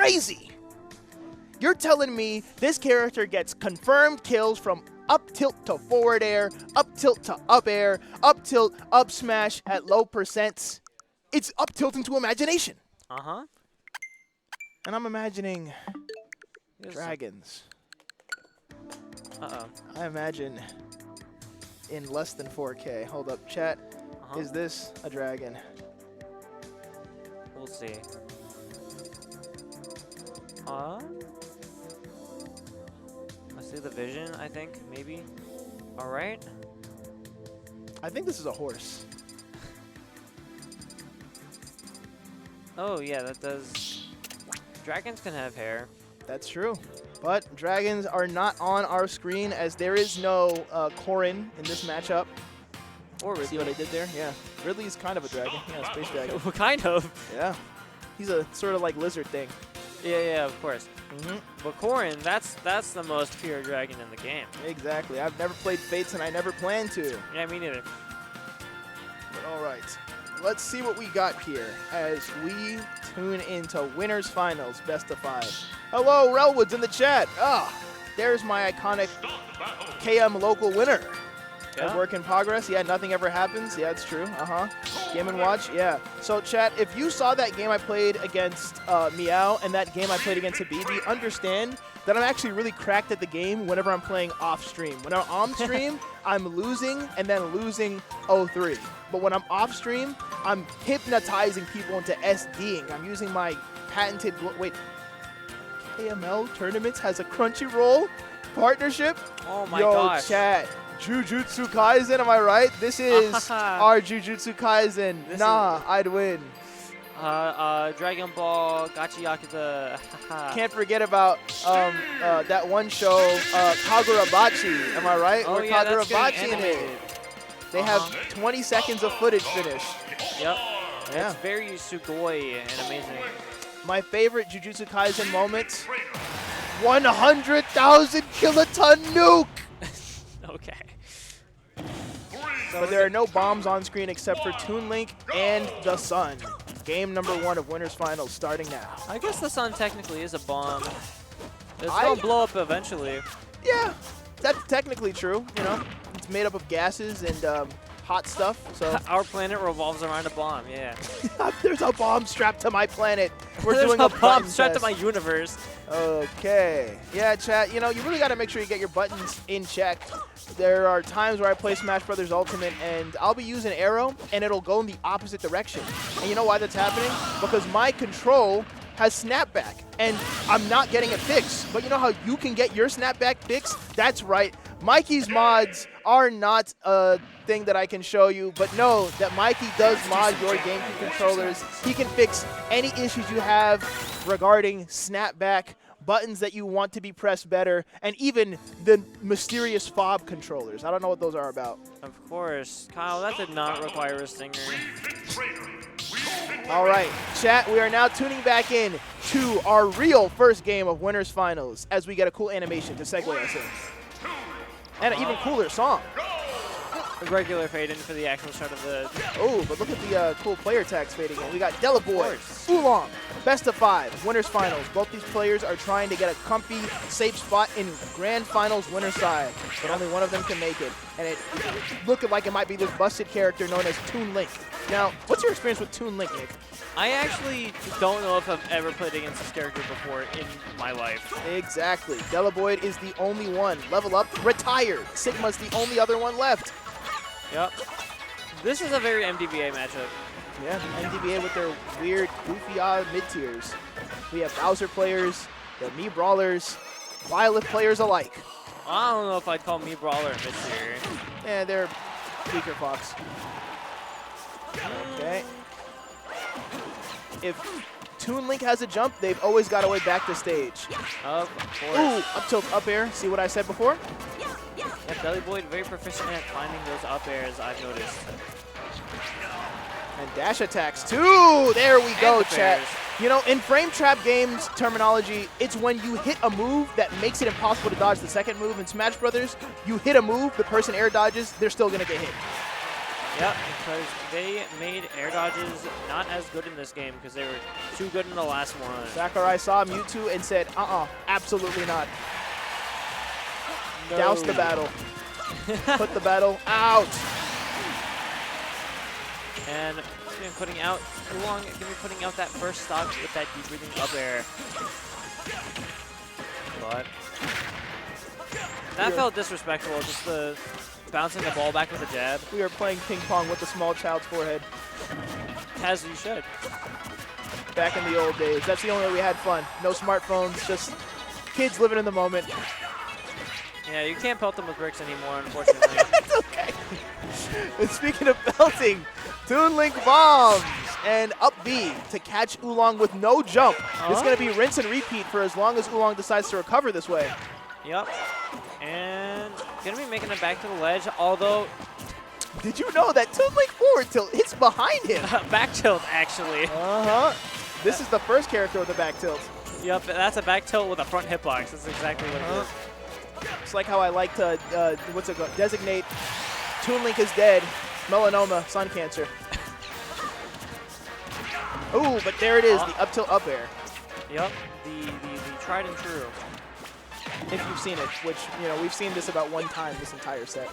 crazy. You're telling me this character gets confirmed kills from up tilt to forward air, up tilt to up air, up tilt, up smash at low percents. It's up tilt into imagination. Uh-huh. And I'm imagining dragons. Uh-oh. I imagine in less than 4K. Hold up, chat. Is this a dragon? We'll see. I see the vision, I think, maybe. All right. I think this is a horse. Oh, yeah, that does. Dragons can have hair. That's true. But dragons are not on our screen as there is no Corrin in this matchup. Or Ridley. See what I did there? Yeah. Ridley's kind of a dragon. Yeah, space dragon. Well, kind of. Yeah. He's a sort of like lizard thing. Yeah, of course. But Corrin, that's the most pure dragon in the game. Exactly. I've never played Fates and I never plan to. Yeah, me neither. But all right. Let's see what we got here as we tune into Winners Finals Best of 5. Hello, Relwood's in the chat. There's my iconic KMLocal winner. Yeah. Work in progress. Yeah, nothing ever happens. Yeah, it's true. Game & Watch. Yeah. So, chat, if you saw that game I played against Meow and that game I played against Habibi, understand that I'm actually really cracked at the game whenever I'm playing off stream. When I'm on stream, I'm losing and then losing 0-3. But when I'm off stream, I'm hypnotizing people into SDing. I'm using my patented, wait, KML Tournaments has a Crunchyroll partnership? Oh my gosh. Yo, chat. Jujutsu Kaisen, am I right? This is our Jujutsu Kaisen. I'd win. Dragon Ball, Gachi Yakuza. Can't forget about that one show, Kagurabachi. Am I right? Oh, Or yeah, Kagurabachi in it. They have 20 seconds of footage finished. Yep. Yeah. It's very sugoi and amazing. My favorite Jujutsu Kaisen moment, 100,000 kiloton nuke! Okay. But there are no bombs on screen except for Toon Link and the Sun. Game number 1 of Winners Finals starting now. I guess the sun technically is a bomb. It's gonna blow up eventually. Yeah, that's technically true. You know, it's made up of gases and hot stuff. So our planet revolves around a bomb. Yeah. There's a bomb strapped to my planet. We're There's doing a a bomb button strapped to test. my universe. Okay. Yeah, chat. You know, you really got to make sure you get your buttons in check. There are times where I play Smash Bros. Ultimate and I'll be using arrow and it'll go in the opposite direction. And you know why that's happening? Because my control has snapback and I'm not getting it fixed. But you know how you can get your snapback fixed? That's right. Mikey's mods are not a thing that I can show you, but know that Mikey does mod your GameCube controllers. He can fix any issues you have regarding snapback, buttons that you want to be pressed better, and even the mysterious fob controllers. I don't know what those are about. Of course. Kyle, that did not require a stinger. All right, chat, we are now tuning back in to our real first game of Winners Finals as we get a cool animation to segue us in. And an even cooler song. A regular fade in for the actual start of the... Oh, but look at the cool player tags fading in. We got Deliboid, Oolong, Best of 5, Winners Finals. Both these players are trying to get a comfy, safe spot in Grand Finals winner side, but only one of them can make it. And it looking like it might be this busted character known as Toon Link. Now, what's your experience with Toon Link, Nick? I actually don't know if I've ever played against this character before in my life. Exactly. Deliboid is the only one. Level up, retired. Sigma's the only other one left. Yep. This is a very MDBA matchup. Yeah, MDBA with their weird, goofy, odd mid-tiers. We have Bowser players, the Mii Brawlers, Violet players alike. I don't know if I'd call Mii Brawler mid-tier. Yeah, they're weaker Fox. Okay. If Toon Link has a jump, they've always got a way back to stage. Of course. Ooh, up tilt, up air. See what I said before? Yeah, Deliboid very proficient at finding those up airs, I've noticed. And dash attacks too. There we go, chat. Bears. You know, in frame trap games terminology, it's when you hit a move that makes it impossible to dodge the second move. In Smash Brothers, you hit a move, the person air dodges, they're still gonna get hit. Yep, because they made air dodges not as good in this game because they were too good in the last one. Sakurai saw Mewtwo and said, absolutely not. No. Douse the battle. Put the battle out. And gonna be putting out Oolong, gonna be putting out that first stock with that deep breathing up air. But that felt disrespectful, just the bouncing the ball back with a jab. We are playing ping pong with a small child's forehead. As you should. Back in the old days. That's the only way we had fun. No smartphones, just kids living in the moment. Yeah, you can't pelt them with bricks anymore, unfortunately. That's okay. And speaking of belting, Toon Link bombs and up B to catch Oolong with no jump. It's going to be rinse and repeat for as long as Oolong decides to recover this way. Yep. And going to be making it back to the ledge, although... Did you know that Toon Link forward tilt hits behind him? Back tilt, actually. Uh-huh. This is the first character with a back tilt. Yep, that's a back tilt with a front hitbox. That's exactly what it is. It's like how I like to, designate Toon Link is dead, melanoma, sun cancer. Ooh, but there it is, the up tilt up air. Yep, the tried and true. If you've seen it, which, we've seen this about one time this entire set.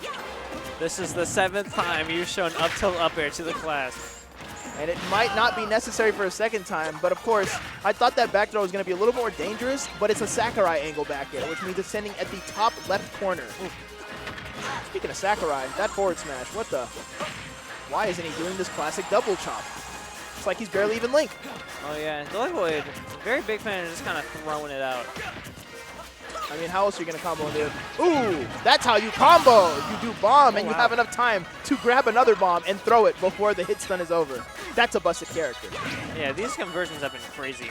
This is the 7th time you've shown up tilt up air to the class. And it might not be necessary for a second time, but of course, I thought that back throw was going to be a little more dangerous, but it's a Sakurai angle back air, which means it's sending at the top left corner. Ooh. Speaking of Sakurai, that forward smash, what the? Why isn't he doing this classic double chop? It's like he's barely even Link. Oh yeah, Deliboid, very big fan of just kind of throwing it out. I mean, how else are you going to combo and do? Ooh, that's how you combo. You do bomb, and you have enough time to grab another bomb and throw it before the hit stun is over. That's a busted character. Yeah, these conversions have been crazy.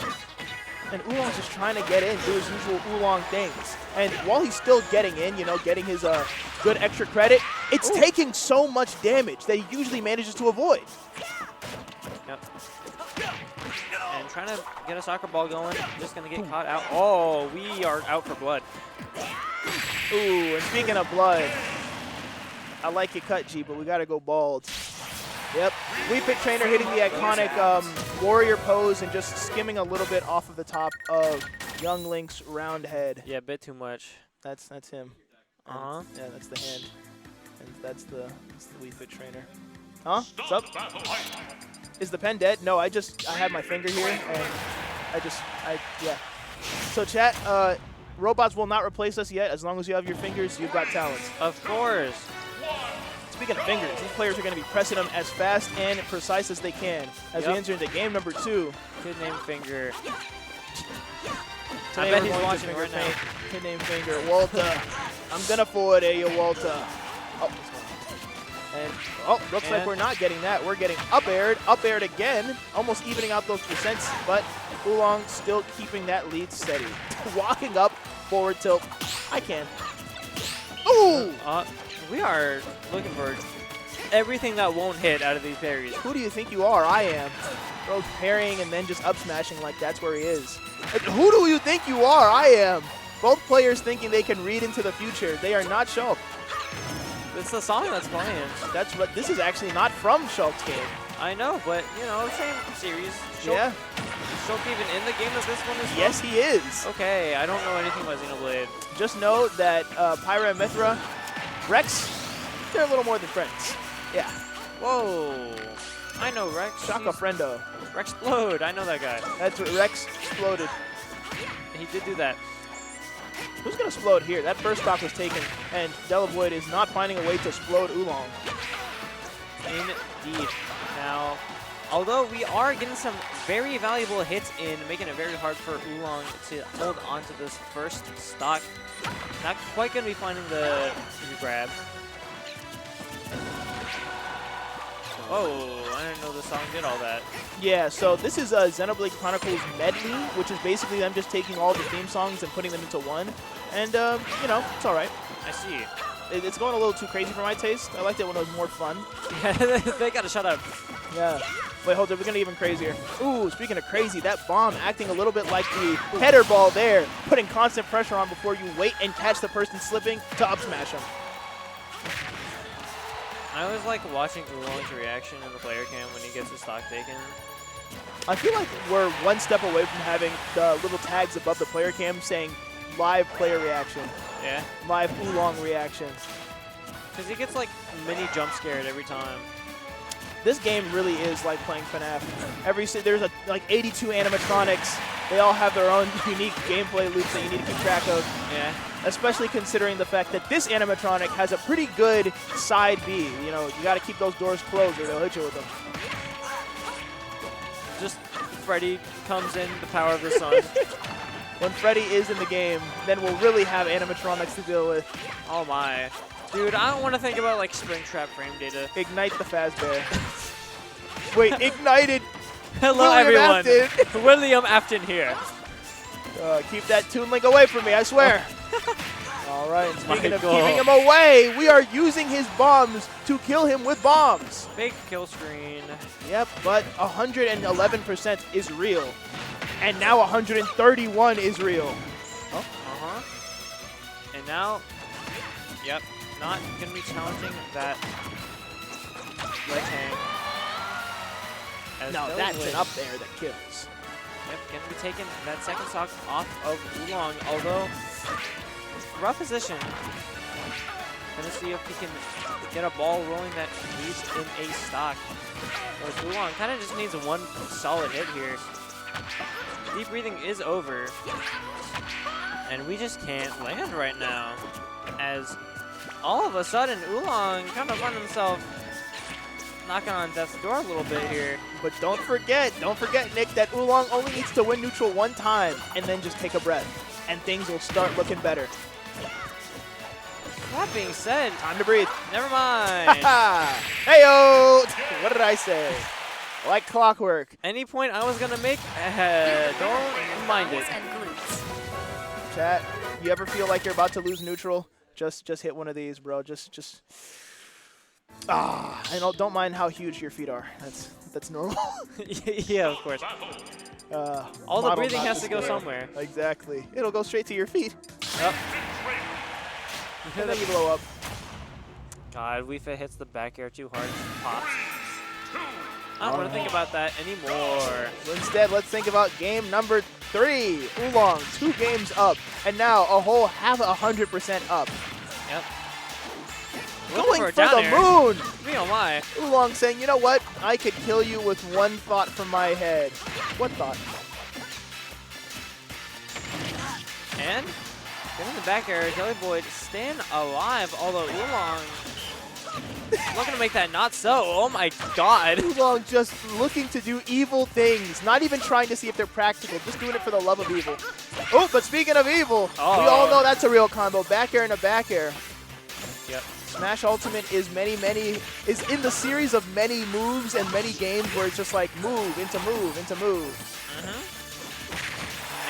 And Oolong's just trying to get in, do his usual Oolong things. And while he's still getting in, getting his good extra credit, it's taking so much damage that he usually manages to avoid. Yep. And trying to get a soccer ball going, just going to get caught out. Oh, we are out for blood. Ooh, and speaking of blood, I like your cut, G, but we got to go bald. Yep, Wii Fit Trainer hitting the iconic warrior pose and just skimming a little bit off of the top of Young Link's round head. Yeah, a bit too much. That's him. Uh-huh. Yeah, that's the hand. And that's the Wii Fit Trainer. Huh? What's up? Is the pen dead? No, I had my finger here, and yeah. So chat, robots will not replace us yet. As long as you have your fingers, you've got talent. Of course. Speaking of fingers, these players are going to be pressing them as fast and precise as they can as we enter into game number 2. Kid named Finger. Today I bet he's watching right now. Kid named Finger. Walter. I'm going to forward you, Walter. Oh, and looks like we're not getting that. We're getting up aired again, almost evening out those percents, but Oolong still keeping that lead steady. Walking up, forward tilt. I can. Ooh! We are looking for everything that won't hit out of these parries. Who do you think you are? I am. Bro, parrying and then just up smashing like that's where he is. And who do you think you are? I am. Both players thinking they can read into the future. They are not Shulk. It's the song that's playing. That's what. This is actually not from Shulk's game. I know, but same series. Shulk, yeah. Is Shulk even in the game that this one is from? Yes, he is. Okay, I don't know anything about Xenoblade. Just know that Pyra and Mithra, Rex, they're a little more than friends. Yeah. Whoa. I know Rex. Shaka friendo. Rexplode. I know that guy. That's what Rex exploded. He did do that. Who's going to explode here? That first stock was taken, and Deliboid is not finding a way to explode Oolong. Indeed. Now, although we are getting some very valuable hits in, making it very hard for Oolong to hold on to this first stock, not quite going to be finding the grab. Oh, I didn't know the song did all that. Yeah, so this is Xenoblade Chronicles Medley, which is basically them just taking all the theme songs and putting them into one. And, it's all right. I see. It's going a little too crazy for my taste. I liked it when it was more fun. Yeah, they got to shut up. Yeah. Wait, hold on. We're going to get even crazier. Ooh, speaking of crazy, that bomb acting a little bit like the header ball there, putting constant pressure on before you wait and catch the person slipping to up smash him. I always like watching Oolong's reaction in the player cam when he gets his stock taken. I feel like we're one step away from having the little tags above the player cam saying live player reaction. Yeah. Live Oolong reaction. Because he gets like mini jump scared every time. This game really is like playing FNAF. There's like 82 animatronics. They all have their own unique gameplay loops that you need to keep track of. Yeah. Especially considering the fact that this animatronic has a pretty good side B. You know, you got to keep those doors closed or they'll hit you with them. Just Freddy comes in, the power of the sun. When Freddy is in the game, then we'll really have animatronics to deal with. Oh my. Dude, I don't want to think about like Springtrap frame data. Ignite the Fazbear. Wait, ignited. Hello William everyone. Afton. William Afton here. Keep that Toon Link away from me, I swear. All right, and speaking of God. keeping him away, we are using his bombs to kill him with bombs. Fake kill screen. Yep, but 111% is real. And now 131 is real. Oh, And now, yep, not going to be challenging that leg hang. As No, those that's legs- an up there that kills. Yep, going to be taking that second stock off of Oolong, although rough position. Going to see if he can get a ball rolling that leads in a stock. Whereas Oolong kind of just needs one solid hit here. Deep breathing is over. And we just can't land right now. As all of a sudden, Oolong kind of found himself knocking on death's door a little bit here. But don't forget, Nick, that Oolong only needs to win neutral one time and then just take a breath. And things will start looking better. That being said, Time to breathe. never mind. Hey-o! What did I say? Like clockwork. Any point I was going to make, don't mind it. Chat, you ever feel like you're about to lose neutral? Just hit one of these, bro. Just. And don't mind how huge your feet are. That's normal. Yeah, of course. All the model breathing not has to go scale. somewhere. Exactly. It'll go straight to your feet. Yep. And then you blow up. God, Weefa hits the back air too hard. Pops. I don't want to think about that anymore. Instead, let's think about game number 3. Oolong, 2 games up, and now a whole half 100% up. Yep. Going for down the air. moon! Me oh my. Oolong saying, you know what? I could kill you with one thought from my head. What thought? And getting the back air, deliboid staying alive, although Oolong looking to make that not so. Oh my god. Oolong just looking to do evil things, not even trying to see if they're practical, just doing it for the love of evil. Oh, but speaking of evil, we all know that's a real combo. Back air and a back air. Yep. Smash Ultimate is is in the series of many moves and many games where it's just like move into move into move.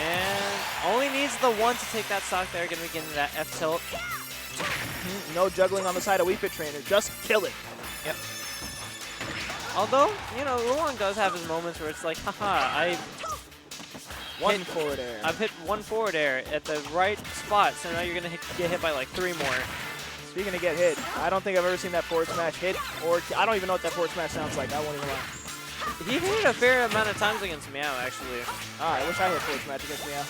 And only needs the one to take that stock there. Gonna be getting that F tilt. No juggling on the side of Wii Fit Trainer, just kill it. Yep. Although, you know, Oolong does have his moments where it's like, haha, I've Forward air. I've hit one forward air at the right spot, so now you're gonna get hit by like 3 more. Speaking of get hit, I don't think I've ever seen that forward smash hit, or I don't even know what that forward smash sounds like. I won't even lie. He hit it a fair amount of times against Meow, actually. I wish I hit forward smash against Meow.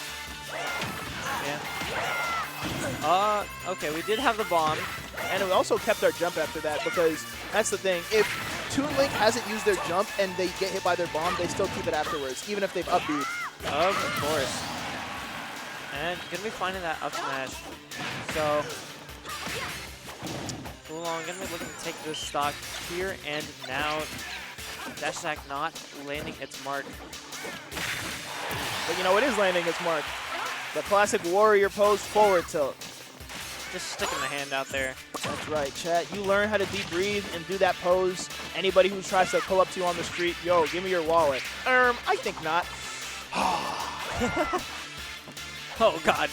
Yeah. Okay, we did have the bomb. And we also kept our jump after that because that's the thing. If Toon Link hasn't used their jump and they get hit by their bomb, they still keep it afterwards, even if they've upbeat. Of course. And gonna be finding that up smash. So Oolong gonna be looking to take this stock here and now. Dash attack not landing its mark. But you know, it is landing its mark. The classic warrior pose forward tilt. Just sticking the hand out there. That's right, chat. You learn how to deep breathe and do that pose. Anybody who tries to pull up to you on the street, yo, give me your wallet. I think not. Oh god,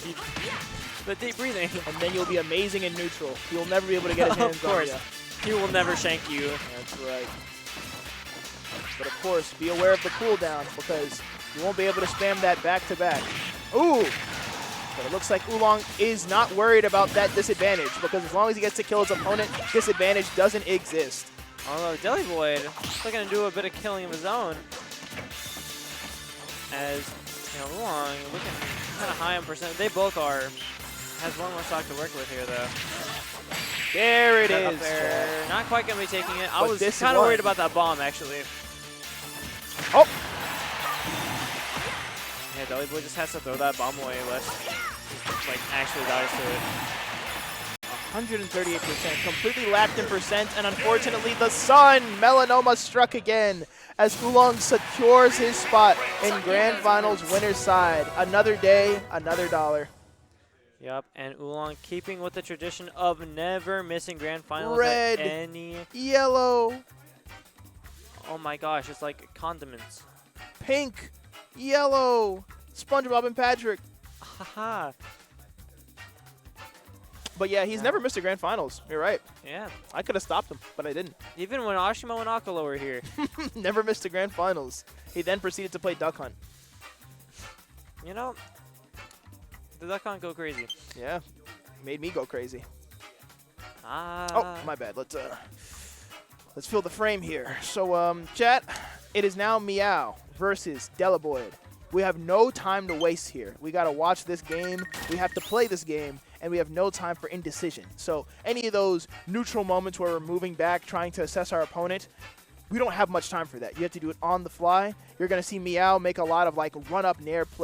the deep breathing. And then you'll be amazing in neutral. You'll never be able to get his hands Of course. on you. He will never shank you. That's right. But of course, be aware of the cooldown because you won't be able to spam that back to back. Ooh! But it looks like Oolong is not worried about that disadvantage because as long as he gets to kill his opponent, disadvantage doesn't exist. Although deliboid still going to do a bit of killing of his own. As, you know, Oolong looking kind of high on percent. They both are. Has one more stock to work with here, though. There it Up is. there. Not quite going to be taking it. I But was this kind of one- worried about that bomb, actually. Oh! Yeah, deliboid just has to throw that bomb away lest like actually dies to it. 138%, completely lapped in percent, and unfortunately the sun, melanoma struck again as Oolong secures his spot in Grand Finals winner's side. Another day, another dollar. Yep, and Oolong keeping with the tradition of never missing Grand Finals Red. at any. Yellow, Oh my gosh, it's like condiments. pink, yellow, SpongeBob and Patrick. Haha. But yeah, he's never missed a Grand Finals. You're right. Yeah. I could have stopped him, but I didn't. Even when Ashimo and Akalo were here. Never missed a Grand Finals. He then proceeded to play Duck Hunt. You know, the Duck Hunt go crazy. Yeah, made me go crazy. Ah. Oh, my bad. Let's fill the frame here. So, chat, it is now Meow versus Deliboid. We have no time to waste here. We got to watch this game. We have to play this game, and we have no time for indecision. So any of those neutral moments where we're moving back, trying to assess our opponent, we don't have much time for that. You have to do it on the fly. You're going to see Meow make a lot of like run-up nair plays.